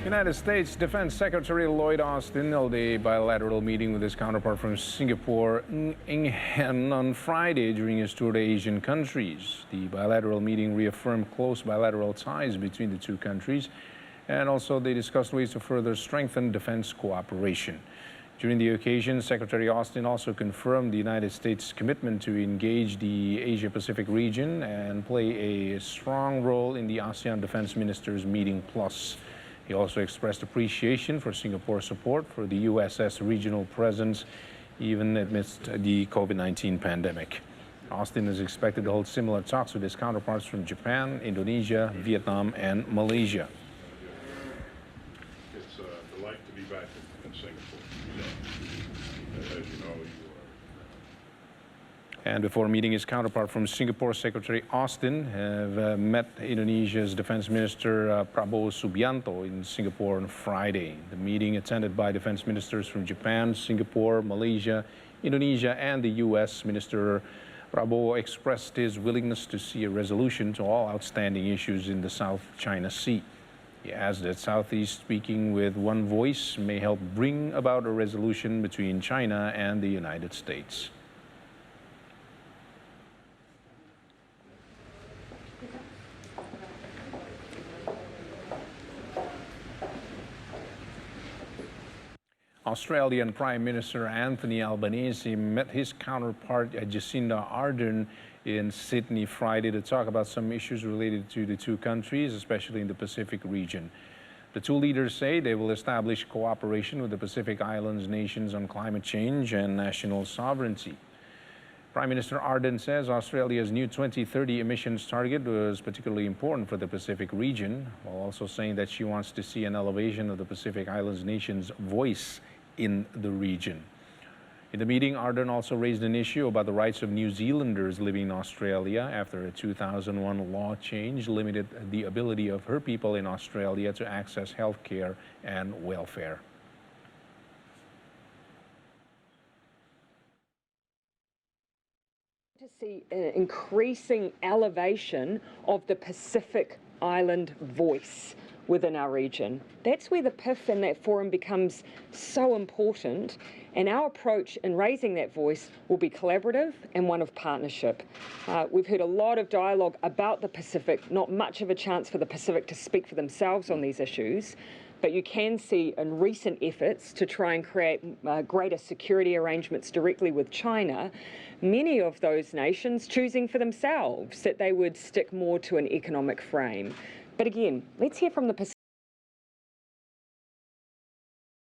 United States Defense Secretary Lloyd held a bilateral meeting with his counterpart from Singapore, Ng Eng Hen, on Friday during his tour to Asian countries. The bilateral meeting reaffirmed close bilateral ties between the two countries, and also they discussed ways to further strengthen defense cooperation. During the occasion, Secretary Austin also confirmed the United States' commitment to engage the Asia-Pacific region and play a strong role in the ASEAN Defense Ministers Meeting Plus. He also expressed appreciation for Singapore's support for the USS regional presence, even amidst the COVID-19 pandemic. Austin is expected to hold similar talks with his counterparts from Japan, Indonesia, Vietnam, and Malaysia. It's a delight to be back in Singapore. As you know, And before meeting his counterpart from Singapore, Secretary Austin have met Indonesia's Defense Minister Prabowo Subianto in Singapore on Friday. The meeting, attended by defense ministers from Japan, Singapore, Malaysia, Indonesia, and the U.S. Minister Prabowo expressed his willingness to see a resolution to all outstanding issues in the South China Sea. He added that Southeast speaking with one voice may help bring about a resolution between China and the United States. Australian Prime Minister Anthony Albanese met his counterpart Jacinda Ardern in Sydney Friday to talk about some issues related to the two countries, especially in the Pacific region. The two leaders say they will establish cooperation with the Pacific Islands nations on climate change and national sovereignty. Prime Minister Ardern says Australia's new 2030 emissions target was particularly important for the Pacific region, while also saying that she wants to see an elevation of the Pacific Islands nations' voice in the region. In the meeting, Ardern also raised an issue about the rights of New Zealanders living in Australia after a 2001 law change limited the ability of her people in Australia to access health care and welfare. To see an increasing elevation of the Pacific Island voice within our region. That's where the PIF and that forum becomes so important, and our approach in raising that voice will be collaborative and one of partnership. We've heard a lot of dialogue about the Pacific, not much of a chance for the Pacific to speak for themselves on these issues, but you can see in recent efforts to try and create greater security arrangements directly with China, many of those nations choosing for themselves that they would stick more to an economic frame. But again, let's hear from the Pacific.